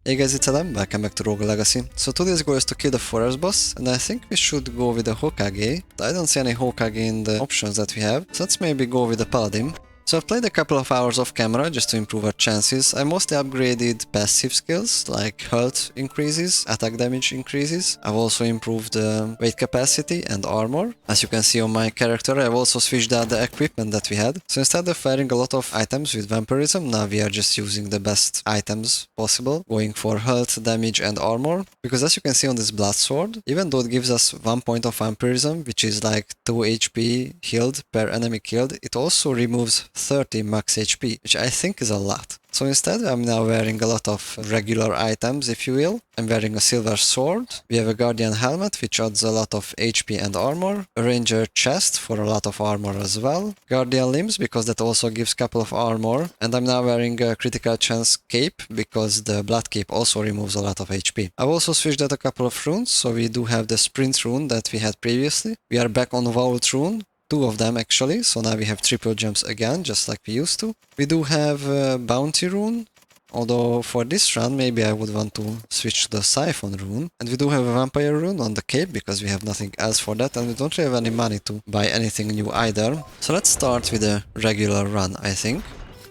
Hey guys, it's Adam, welcome back to Rogue Legacy. So today's goal is to kill the forest boss, and I think we should go with the Hokage. I don't see any Hokage in the options that we have, so let's maybe go with the Paladin. So I've played a couple of hours off camera just to improve our chances. I mostly upgraded passive skills like health increases, attack damage increases. I've also improved weight capacity and armor. As you can see on my character, I've also switched out the equipment that we had. So instead of firing a lot of items with vampirism, now we are just using the best items possible, going for health, damage and armor. Because as you can see on this blood sword, even though it gives us 1 point of vampirism, which is like 2 HP healed per enemy killed, it also removes 30 max HP, which I think is a lot. So instead, I'm now wearing a lot of regular items, if you will. I'm wearing a silver sword. We have a guardian helmet, which adds a lot of HP and armor. A ranger chest for a lot of armor as well. Guardian limbs, because that also gives a couple of armor. And I'm now wearing a critical chance cape, because the blood cape also removes a lot of HP. I've also switched out a couple of runes, so we do have the sprint rune that we had previously. We are back on vault rune. 2 of them actually, so now we have triple jumps again, just like we used to. We do have a bounty rune, although for this run maybe I would want to switch to the siphon rune. And we do have a vampire rune on the cape, because we have nothing else for that, and we don't really have any money to buy anything new either. So let's start with a regular run, I think.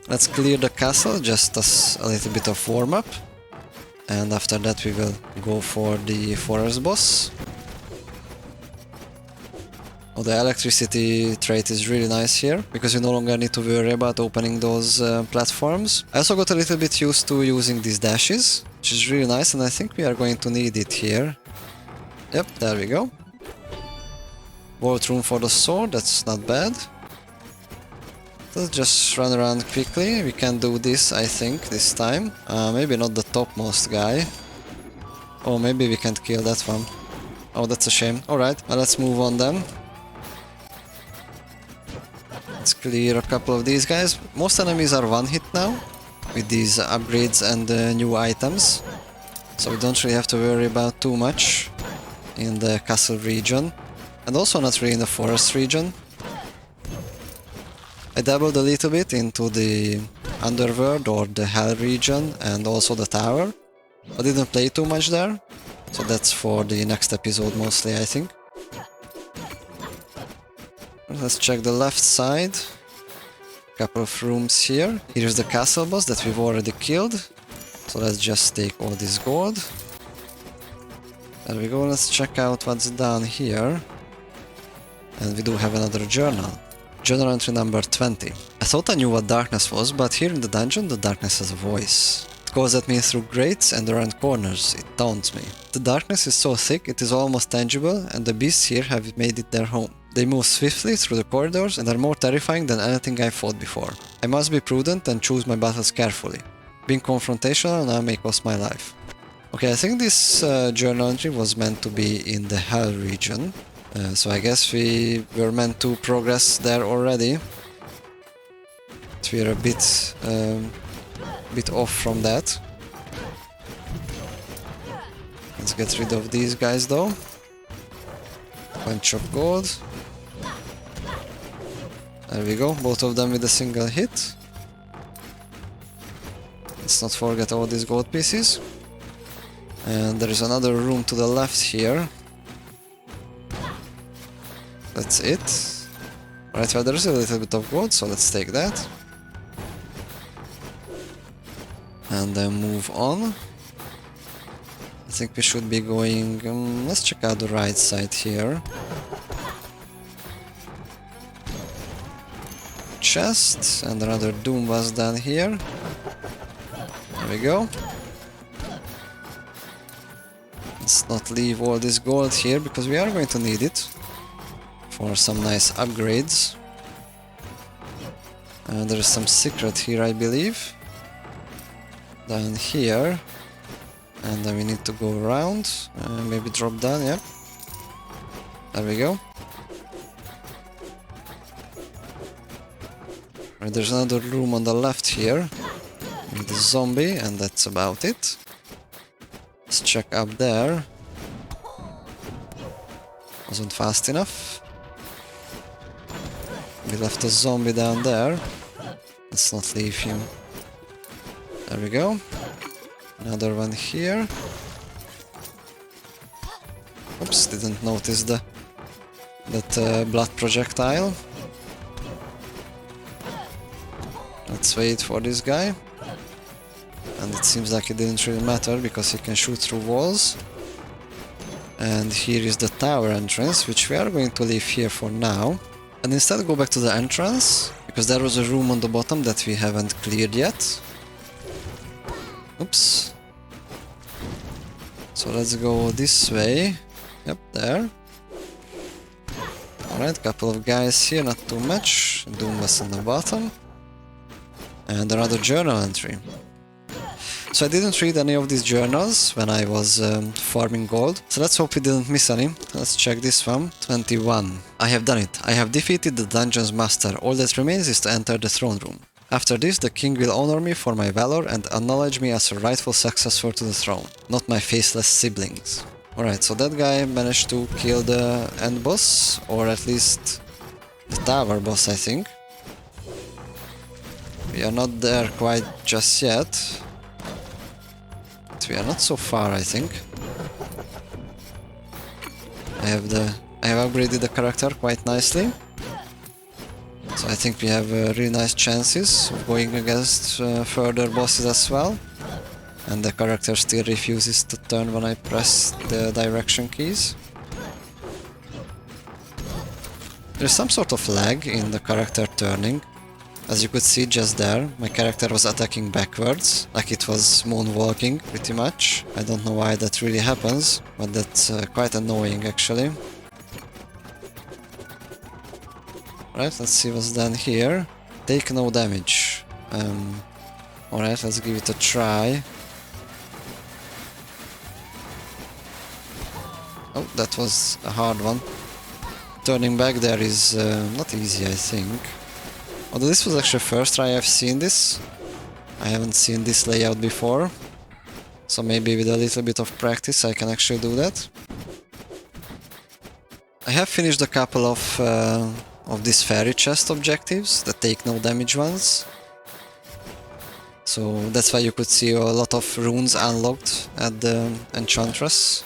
Let's clear the castle, just as a little bit of warm-up. And after that we will go for the forest boss. Oh, the electricity trait is really nice here, because you no longer need to worry about opening those platforms. I also got a little bit used to using these dashes, which is really nice, and I think we are going to need it here. Yep, there we go. Vault room for the sword, that's not bad. Let's just run around quickly. We can do this, I think, this time. Maybe not the topmost guy. Oh, maybe we can't kill that one. Oh, that's a shame. Alright, well, let's move on then. Let's clear a couple of these guys. Most enemies are one hit now, with these upgrades and new items. So we don't really have to worry about too much in the castle region. And also not really in the forest region. I dabbled a little bit into the underworld or the hell region and also the tower. I didn't play too much there, so that's for the next episode mostly, I think. Let's check the left side. Couple of rooms here. Here's the castle boss that we've already killed. So let's just take all this gold. There we go, let's check out what's down here. And we do have another journal. Journal entry number 20. I thought I knew what darkness was, but here in the dungeon the darkness has a voice. It calls at me through grates and around corners, it taunts me. The darkness is so thick it is almost tangible, and the beasts here have made it their home. They move swiftly through the corridors and are more terrifying than anything I fought before. I must be prudent and choose my battles carefully. Being confrontational now may cost my life. Okay, I think this journal entry was meant to be in the Hell region. So I guess we were meant to progress there already. But we're a bit off from that. Let's get rid of these guys though. Bunch of gold. There we go, both of them with a single hit. Let's not forget all these gold pieces. And there is another room to the left here. That's it. Right, well, there's a little bit of gold, so let's take that. And then move on. I think we should be going... let's check out the right side here. Chest, and another doom was down here. There we go. Let's not leave all this gold here, because we are going to need it for some nice upgrades. And there is some secret here, I believe. Down here. And then we need to go around. Maybe drop down, yeah. There we go. Right, there's another room on the left here. With the zombie, and that's about it. Let's check up there. Wasn't fast enough. We left a zombie down there. Let's not leave him. There we go. Another one here. Oops, didn't notice that blood projectile. Let's wait for this guy. And it seems like it didn't really matter because he can shoot through walls. And here is the tower entrance, which we are going to leave here for now. And instead go back to the entrance, because there was a room on the bottom that we haven't cleared yet. Oops. So let's go this way. Yep, there. Alright, couple of guys here, not too much. Doom was on the bottom. And another journal entry. So I didn't read any of these journals when I was farming gold, so let's hope we didn't miss any. Let's check this one. 21. I have done it. I have defeated the dungeon's master. All that remains is to enter the throne room. After this, the king will honor me for my valor and acknowledge me as a rightful successor to the throne, not my faceless siblings. Alright, so that guy managed to kill the end boss, or at least the tower boss, I think. We are not there quite just yet. We are not so far, I think. I have upgraded the character quite nicely. So I think we have really nice chances of going against further bosses as well. And the character still refuses to turn when I press the direction keys. There's some sort of lag in the character turning. As you could see just there, my character was attacking backwards, like it was moonwalking, pretty much. I don't know why that really happens, but that's quite annoying actually. Alright, let's see what's done here. Take no damage. Alright, let's give it a try. Oh, that was a hard one. Turning back there is not easy, I think. Although this was actually the first try I've seen this. I haven't seen this layout before. So maybe with a little bit of practice I can actually do that. I have finished a couple of these fairy chest objectives, the take no damage ones. So that's why you could see a lot of runes unlocked at the Enchantress.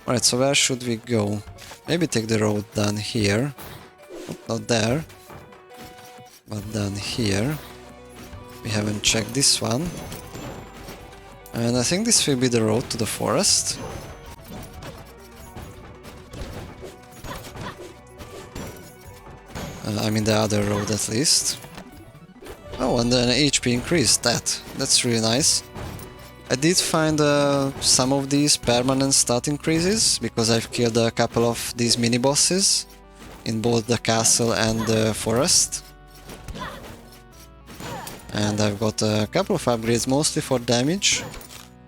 Alright, so where should we go? Maybe take the road down here. Oh, not there. But then here, we haven't checked this one. And I think this will be the road to the forest. I mean the other road at least. Oh, and then HP increased, that's really nice. I did find some of these permanent stat increases, because I've killed a couple of these mini-bosses in both the castle and the forest. And I've got a couple of upgrades, mostly for damage,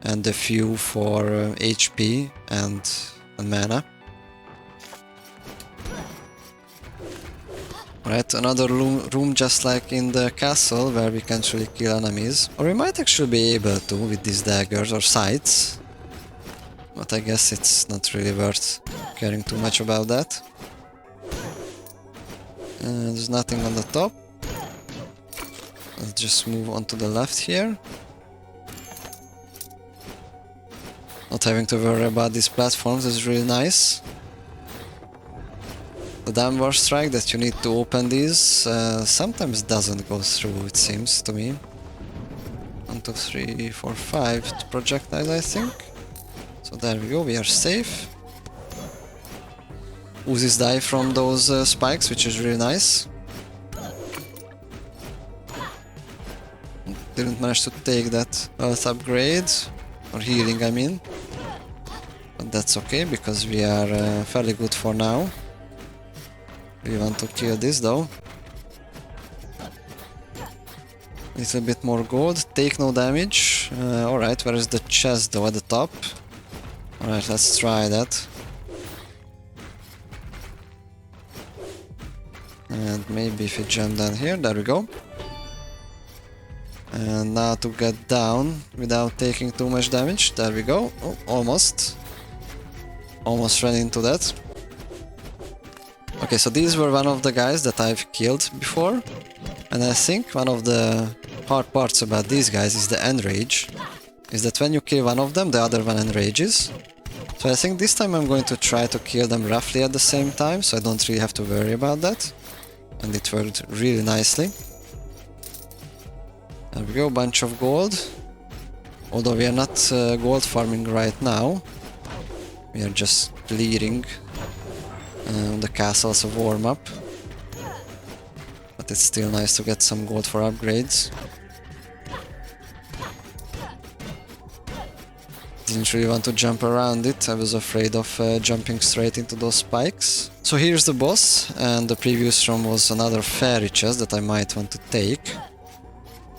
and a few for HP and mana. Right, another room just like in the castle, where we can actually kill enemies. Or we might actually be able to with these daggers or scythes. But I guess it's not really worth caring too much about that. There's nothing on the top. Let's just move on to the left here. Not having to worry about these platforms is really nice. The downward strike that you need to open these sometimes doesn't go through, it seems to me. 1, 2, 3, 4, 5 projectiles, I think. So there we go, we are safe. Oozes die from those spikes, which is really nice. Didn't manage to take that health upgrade, or healing I mean. But that's okay, because we are fairly good for now. We want to kill this though. Little bit more gold, take no damage. Alright, where is the chest though? At the top? Alright, let's try that. And maybe if we jump down here, there we go. And now to get down without taking too much damage, there we go. Oh, almost. Almost ran into that. Okay, so these were one of the guys that I've killed before. And I think one of the hard parts about these guys is the end rage. is that when you kill one of them, the other one enrages. So I think this time I'm going to try to kill them roughly at the same time, so I don't really have to worry about that. And it worked really nicely. There we go, bunch of gold. Although we are not gold farming right now. We are just clearing the castle as a warm-up. But it's still nice to get some gold for upgrades. Didn't really want to jump around it, I was afraid of jumping straight into those spikes. So here's the boss, and the previous room was another fairy chest that I might want to take.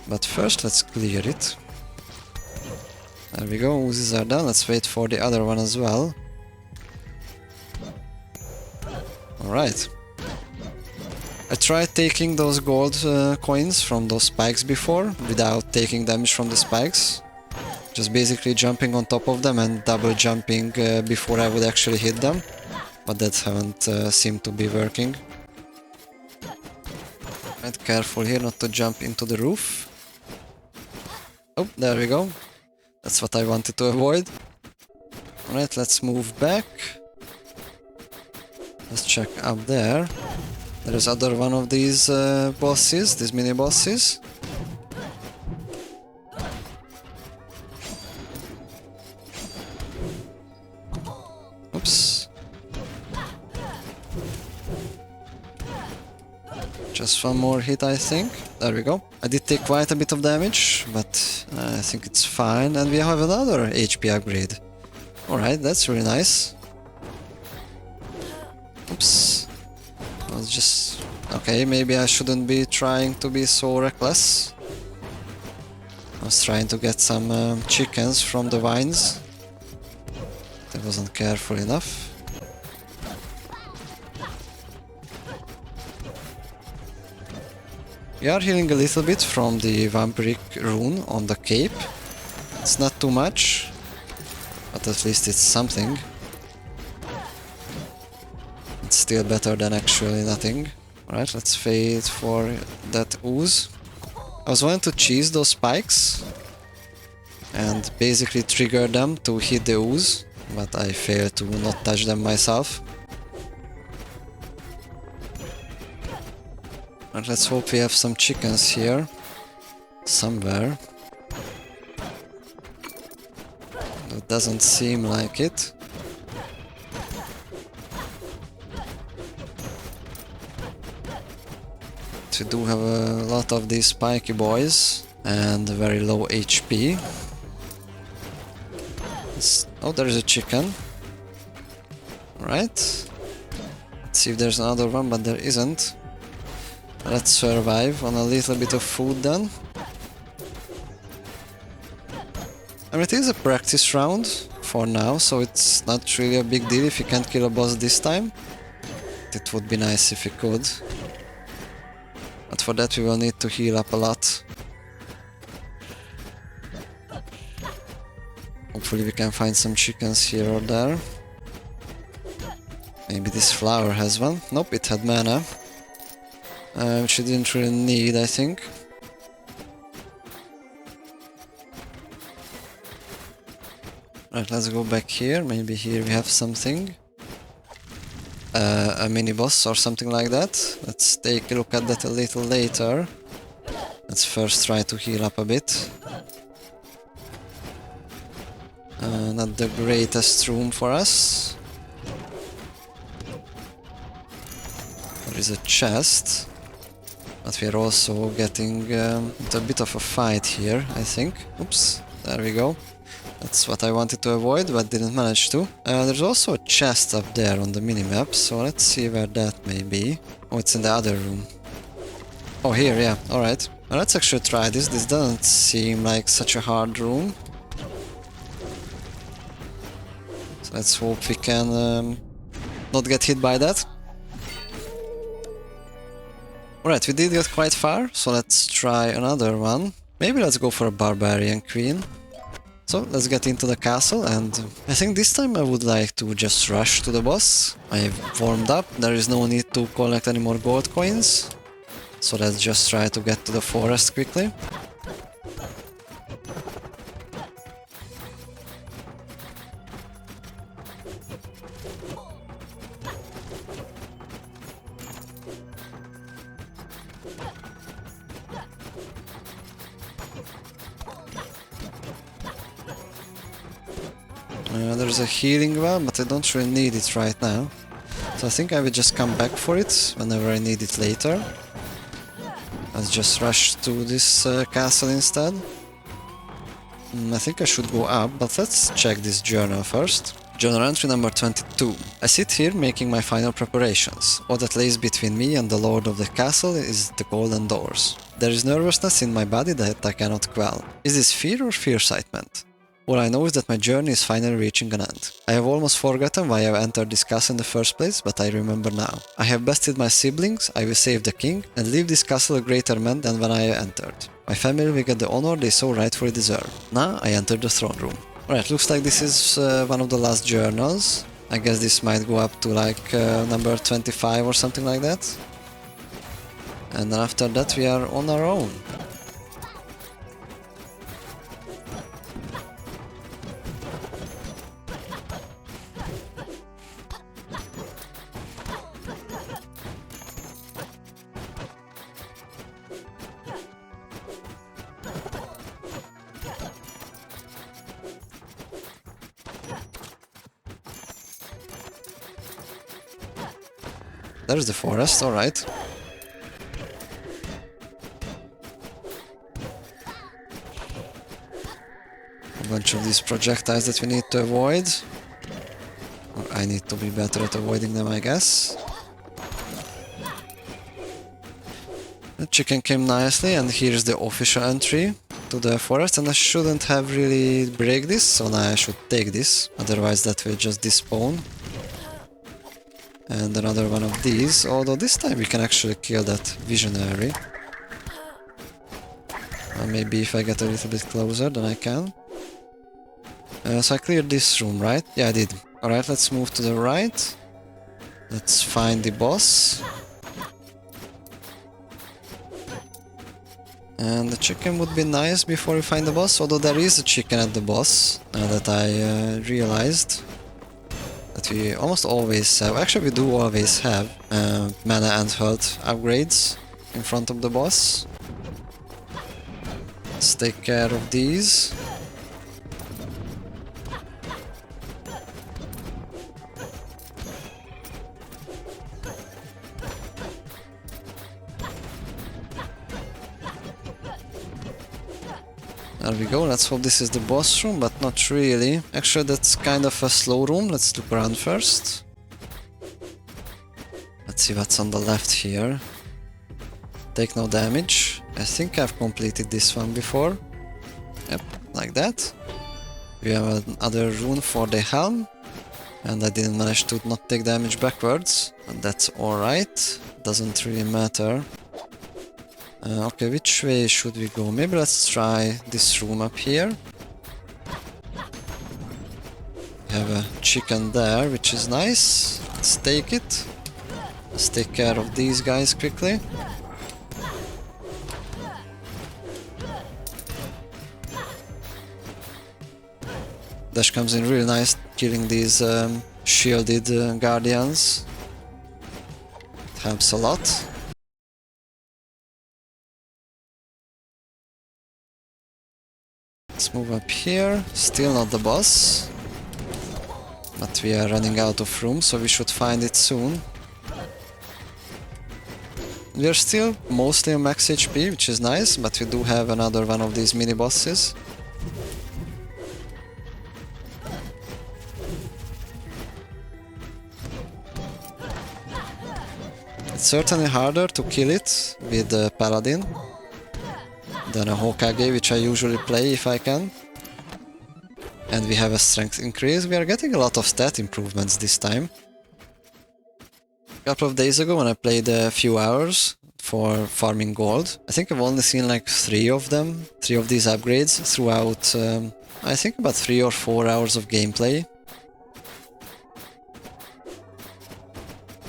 But first let's clear it. There we go, oozes are done, let's wait for the other one as well. Alright. I tried taking those gold coins from those spikes before, without taking damage from the spikes. Just basically jumping on top of them and double jumping before I would actually hit them. But that haven't seemed to be working. Right, careful here not to jump into the roof. Oh, there we go. That's what I wanted to avoid. Alright, let's move back. Let's check up there. There is other one of these bosses, these mini bosses. Oops. Just one more hit, I think. There we go. I did take quite a bit of damage, but I think it's fine. And we have another HP upgrade. Alright, that's really nice. Oops. I was just... Okay, maybe I shouldn't be trying to be so reckless. I was trying to get some chickens from the vines. I wasn't careful enough. We are healing a little bit from the vampiric rune on the cape. It's not too much, but at least it's something. It's still better than actually nothing. Alright, let's wait for that ooze. I was wanting to cheese those spikes and basically trigger them to hit the ooze, but I failed to not touch them myself. Alright, let's hope we have some chickens here somewhere. It doesn't seem like it. We do have a lot of these spiky boys and very low HP. Oh, there is a chicken. Alright. Let's see if there's another one, but there isn't. Let's survive on a little bit of food then. I mean, it is a practice round for now, so it's not really a big deal if you can't kill a boss this time. It would be nice if you could. But for that we will need to heal up a lot. Hopefully we can find some chickens here or there. Maybe this flower has one. Nope, it had mana. Which it didn't really need, I think. Right, let's go back here. Maybe here we have something. A mini boss or something like that. Let's take a look at that a little later. Let's first try to heal up a bit. Not the greatest room for us. There is a chest. But we are also getting into a bit of a fight here, I think. Oops, there we go. That's what I wanted to avoid, but didn't manage to. There's also a chest up there on the minimap, so let's see where that may be. Oh, it's in the other room. Oh, here, yeah, alright. Well, let's actually try this. This doesn't seem like such a hard room. So let's hope we can not get hit by that. Alright, we did get quite far, so let's try another one. Maybe let's go for a barbarian queen. So let's get into the castle, and I think this time I would like to just rush to the boss. I've warmed up, there is no need to collect any more gold coins. So let's just try to get to the forest quickly. There's a healing well, but I don't really need it right now. So I think I will just come back for it whenever I need it later. Let's just rush to this castle instead. I think I should go up, but let's check this journal first. Journal entry number 22. I sit here making my final preparations. All that lays between me and the lord of the castle is the golden doors. There is nervousness in my body that I cannot quell. Is this fear or fearsightement? All I know is that my journey is finally reaching an end. I have almost forgotten why I entered this castle in the first place, but I remember now. I have bested my siblings, I will save the king, and leave this castle a greater man than when I entered. My family will get the honor they so rightfully deserve. Now I enter the throne room. Alright, looks like this is one of the last journals. I guess this might go up to like number 25 or something like that. And then after that we are on our own. There's the forest, alright. A bunch of these projectiles that we need to avoid. Or I need to be better at avoiding them, I guess. The chicken came nicely, and here's the official entry to the forest, and I shouldn't have really break this, so now I should take this, otherwise that will just despawn. And another one of these, although this time we can actually kill that visionary. Maybe if I get a little bit closer, then I can. So I cleared this room, right? Yeah, I did. Alright, let's move to the right. Let's find the boss. And the chicken would be nice before we find the boss, although there is a chicken at the boss, that I realized. That we almost always have, actually we do always have mana and health upgrades in front of the boss. Let's take care of these. There we go, let's hope this is the boss room, but not really. Actually, that's kind of a slow room. Let's look around first. Let's see what's on the left here. Take no damage. I think I've completed this one before. Yep, like that. We have another rune for the helm. And I didn't manage to not take damage backwards. And that's alright. Doesn't really matter. Okay, which way should we go? Maybe let's try this room up here. We have a chicken there, which is nice. Let's take it. Let's take care of these guys quickly. Dash comes in really nice, killing these shielded guardians. It helps a lot. Let's move up here, still not the boss. But we are running out of room, so we should find it soon. We are still mostly on max HP, which is nice, but we do have another one of these mini bosses. It's certainly harder to kill it with the Paladin than a Hokage, which I usually play if I can. And we have a strength increase. We are getting a lot of stat improvements this time. A couple of days ago when I played a few hours for farming gold, I think I've only seen like 3 of them, 3 of these upgrades throughout, I think about 3 or 4 hours of gameplay.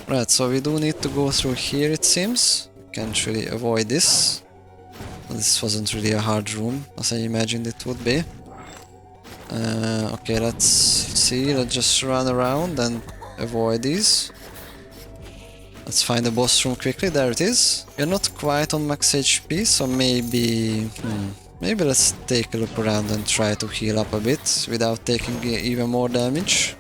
Right, so we do need to go through here it seems. Can't really avoid this. This wasn't really a hard room, as I imagined it would be. Okay, let's see, let's just run around and avoid these. Let's find the boss room quickly, there it is. We're not quite on max HP, so maybe... maybe let's take a look around and try to heal up a bit without taking even more damage.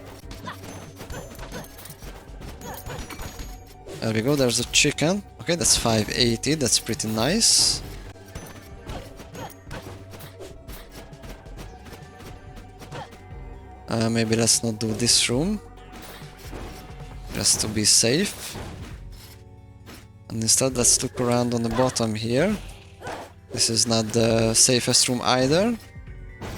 There we go, there's a chicken. Okay, that's 580, that's pretty nice. Maybe let's not do this room, just to be safe. And instead let's look around on the bottom here. This is not the safest room either.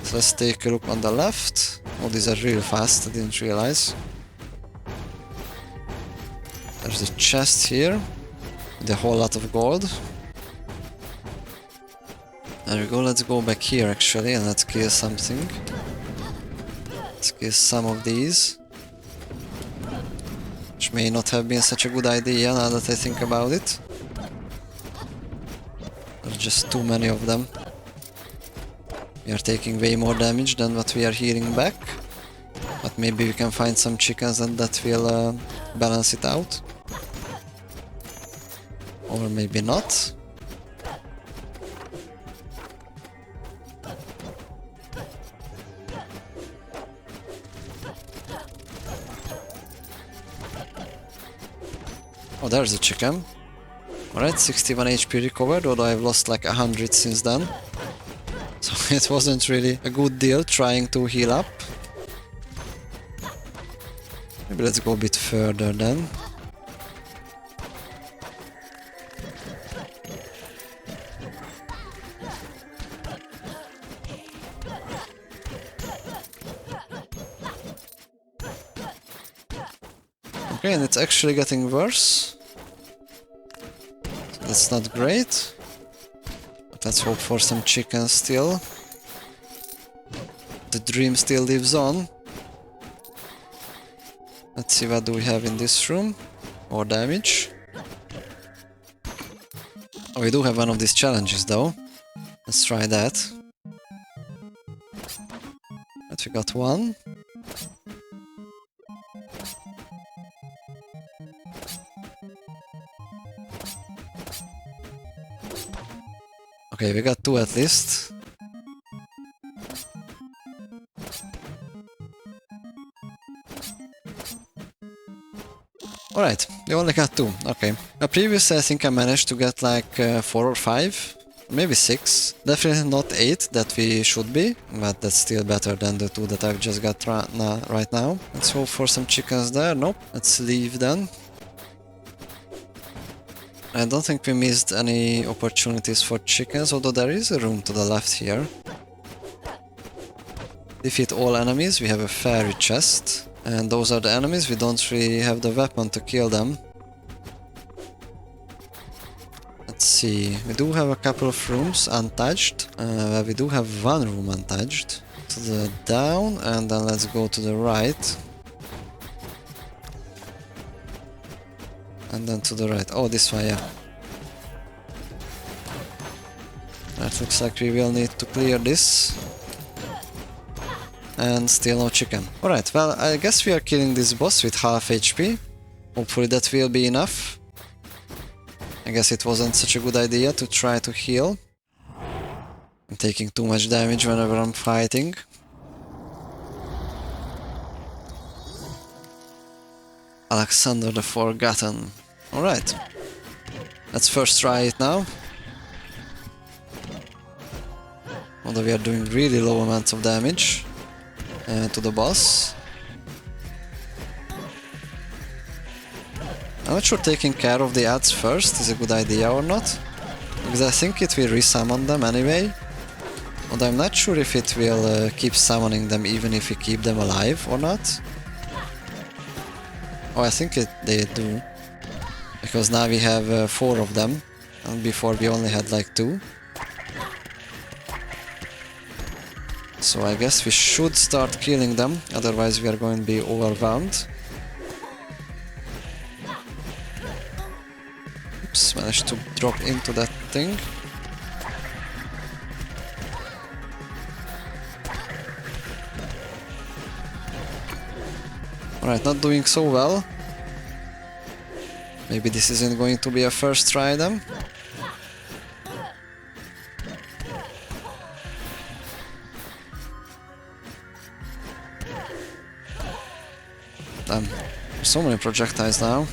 So let's take a look on the left. Oh, these are really fast, I didn't realize. There's the chest here, with a whole lot of gold. There we go, let's go back here actually and let's kill something. Let's kill some of these. Which may not have been such a good idea now that I think about it. There's just too many of them. We are taking way more damage than what we are healing back. But maybe we can find some chickens and that will balance it out. Or maybe not. Oh, there's a chicken. Alright, 61 HP recovered, although I've lost like 100 since then. So it wasn't really a good deal trying to heal up. Maybe let's go a bit further then. Okay, and it's actually getting worse. So that's not great. But let's hope for some chicken still. The dream still lives on. Let's see what do we have in this room. More damage. Oh, we do have one of these challenges though. Let's try that. But we got one. Okay, we got two at least. Alright, we only got two, okay. Previously I think I managed to get like 4 or 5, maybe 6. Definitely not 8 that we should be, but that's still better than the 2 that I've just got right now. Let's hope for some chickens there, nope. Let's leave then. I don't think we missed any opportunities for chickens, although there is a room to the left here. Defeat all enemies, we have a fairy chest. And those are the enemies, we don't really have the weapon to kill them. Let's see, we do have a couple of rooms untouched. We do have one room untouched. To the down, and then let's go to the right. And then to the right. Oh, this one, yeah. That looks like we will need to clear this. And still no chicken. Alright, well, I guess we are killing this boss with half HP. Hopefully that will be enough. I guess it wasn't such a good idea to try to heal. I'm taking too much damage whenever I'm fighting. Alexander the Forgotten. Alright. Let's first try it now. Although we are doing really low amounts of damage to the boss. I'm not sure taking care of the ads first is a good idea or not. Because I think it will resummon them anyway. Although I'm not sure if it will keep summoning them even if we keep them alive or not. Oh, I think they do. Because now we have 4 of them. And before we only had like 2. So I guess we should start killing them. Otherwise we are going to be overwhelmed. Oops, managed to drop into that thing. Alright, not doing so well. Maybe this isn't going to be a first try then. Damn, so many projectiles now.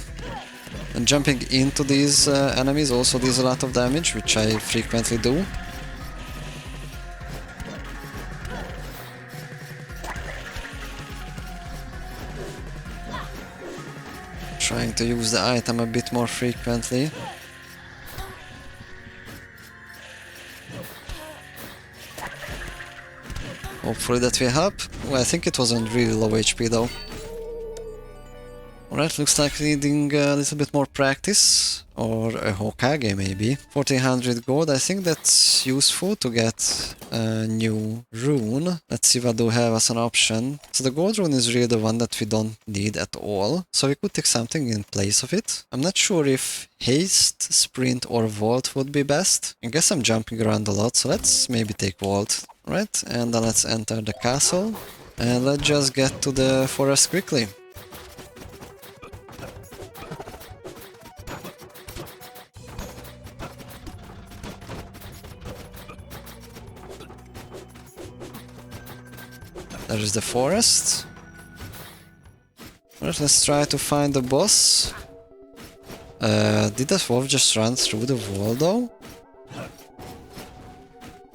And jumping into these enemies also deals a lot of damage, which I frequently do. Trying to use the item a bit more frequently. Hopefully that will help. Well, I think it wasn't really low HP though. Alright, looks like needing a little bit more practice, or a Hokage maybe. 1400 gold, I think that's useful to get a new rune. Let's see what do have as an option. So the gold rune is really the one that we don't need at all, so we could take something in place of it. I'm not sure if haste, sprint or vault would be best. I guess I'm jumping around a lot, so let's maybe take vault. Right, and then let's enter the castle, and let's just get to the forest quickly. There is the forest. Alright, let's try to find the boss. Did that wolf just run through the wall though?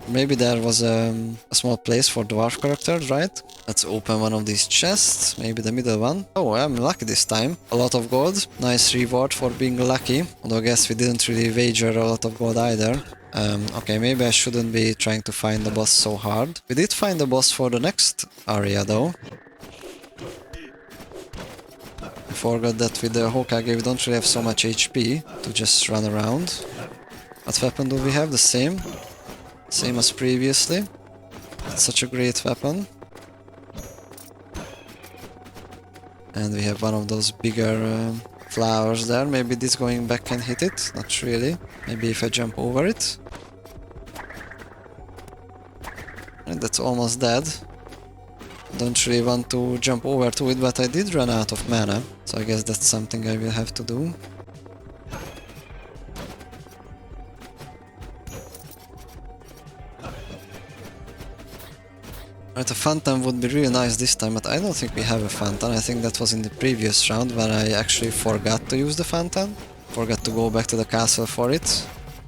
Maybe there was a small place for dwarf characters, right? Let's open one of these chests, maybe the middle one. Oh, I'm lucky this time. A lot of gold. Nice reward for being lucky. Although I guess we didn't really wager a lot of gold either. Okay, maybe I shouldn't be trying to find the boss so hard. We did find the boss for the next area though. I forgot that with the Hokage we don't really have so much HP to just run around. What weapon do we have? The same? Same as previously. It's such a great weapon. And we have one of those bigger flowers there. Maybe this going back can hit it. Not really. Maybe if I jump over it. And that's almost dead. Don't really want to jump over to it, but I did run out of mana. So I guess that's something I will have to do. Right, a fountain would be really nice this time, but I don't think we have a fountain. I think that was in the previous round where I actually forgot to use the fountain. Forgot to go back to the castle for it,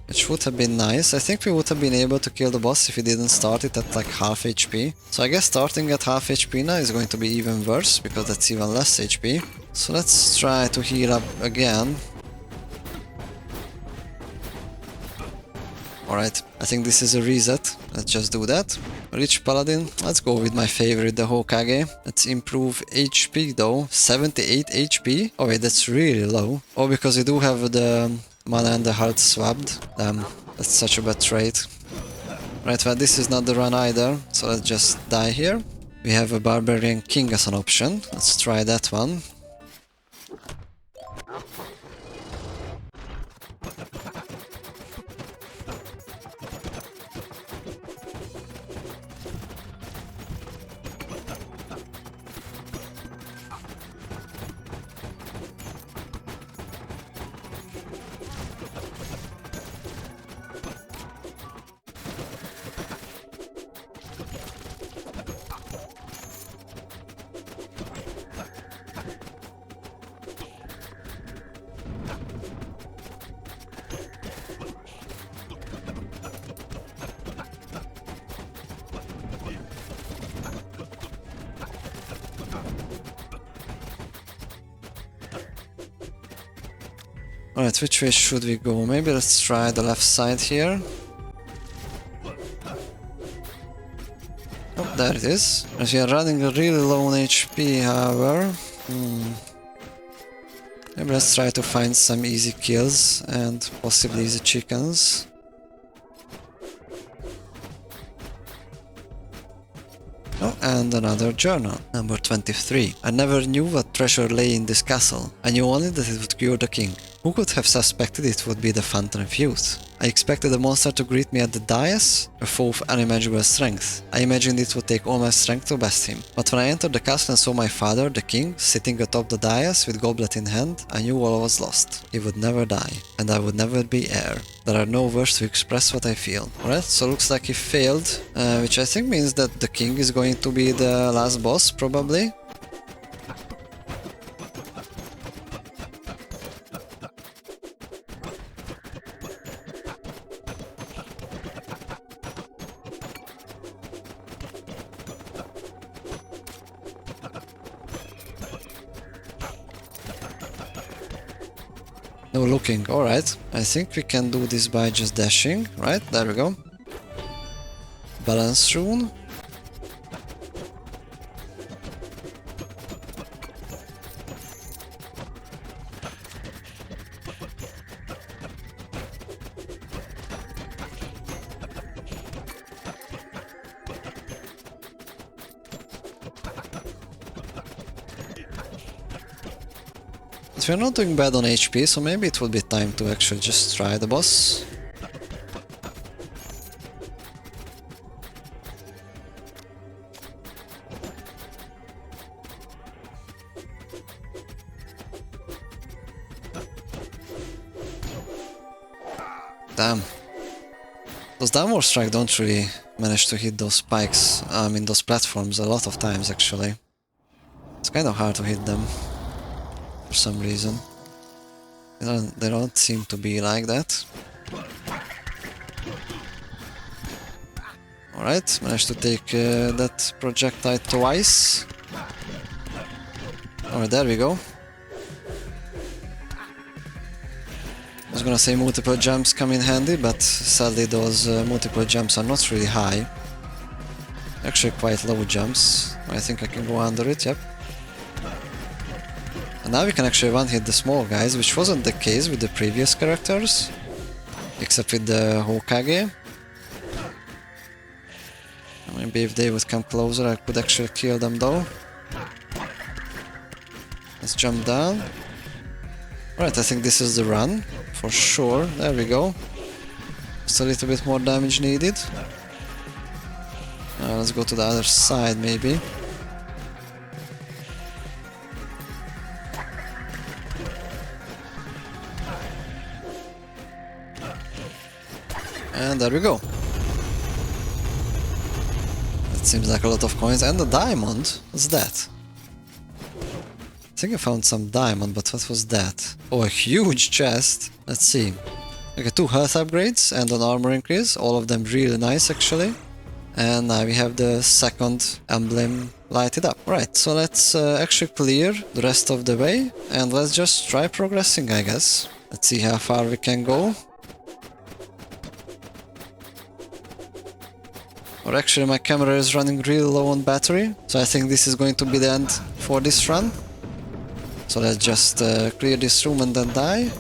which would have been nice. I think we would have been able to kill the boss if we didn't start it at like half HP. So I guess starting at half HP now is going to be even worse, because that's even less HP. So let's try to heal up again. Alright, I think this is a reset. Let's just do that. Rich Paladin. Let's go with my favorite, the Hokage. Let's improve HP though. 78 HP. Oh wait, that's really low. Oh, because we do have the mana and the health swapped. Damn, that's such a bad trait. Right, well this is not the run either, so let's just die here. We have a Barbarian King as an option. Let's try that one. Alright, which way should we go? Maybe let's try the left side here. Oh, there it is. As we are running really low on HP, however. Maybe let's try to find some easy kills and possibly easy chickens. Oh, and another journal. Number 23. I never knew what treasure lay in this castle. I knew only that it would cure the king. Who could have suspected it would be the Phantom Youth? I expected the monster to greet me at the dais, a foe of unimaginable strength. I imagined it would take all my strength to best him. But when I entered the castle and saw my father, the king, sitting atop the dais with goblet in hand, I knew all was lost. He would never die, and I would never be heir. There are no words to express what I feel. Alright, so looks like he failed, which I think means that the king is going to be the last boss, probably. No looking, alright. I think we can do this by just dashing, right? There we go. Balance rune. But we're not doing bad on HP, so maybe it will be time to actually just try the boss. Damn. Those downward strike don't really manage to hit those spikes, I mean those platforms a lot of times actually. It's kind of hard to hit them. For some reason. They don't seem to be like that. Alright, managed to take that projectile twice. Alright, there we go. I was gonna say multiple jumps come in handy, but sadly those multiple jumps are not really high. Actually quite low jumps. I think I can go under it, yep. And now we can actually one-hit the small guys, which wasn't the case with the previous characters, except with the Hokage. Maybe if they would come closer I could actually kill them though. Let's jump down. Alright, I think this is the run, for sure. There we go. Just a little bit more damage needed. Let's go to the other side maybe. And there we go. That seems like a lot of coins. And a diamond? What's that? I think I found some diamond, but what was that? Oh, a huge chest. Let's see. Okay, 2 health upgrades and an armor increase. All of them really nice actually. And now we have the second emblem lighted up. Right, so let's actually clear the rest of the way. And let's just try progressing, I guess. Let's see how far we can go. Or actually my camera is running really low on battery, so I think this is going to be the end for this run. So let's just clear this room and then die.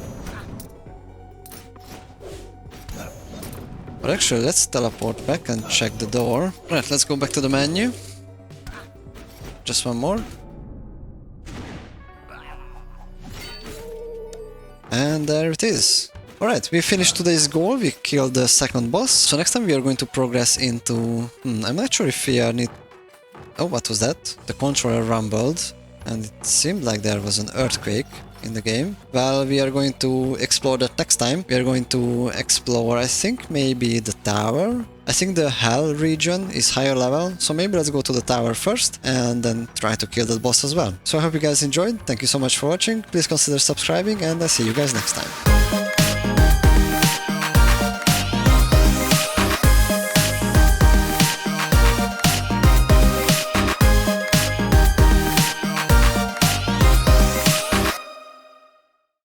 But actually let's teleport back and check the door. Right, let's go back to the menu. Just one more. And there it is. Alright, we finished today's goal, we killed the second boss, so next time we are going to progress into... I'm not sure if we are need... Oh, what was that? The controller rumbled, and it seemed like there was an earthquake in the game. Well, we are going to explore that next time. We are going to explore, I think, maybe the tower. I think the Hell region is higher level, so maybe let's go to the tower first and then try to kill that boss as well. So I hope you guys enjoyed, thank you so much for watching, please consider subscribing and I'll see you guys next time.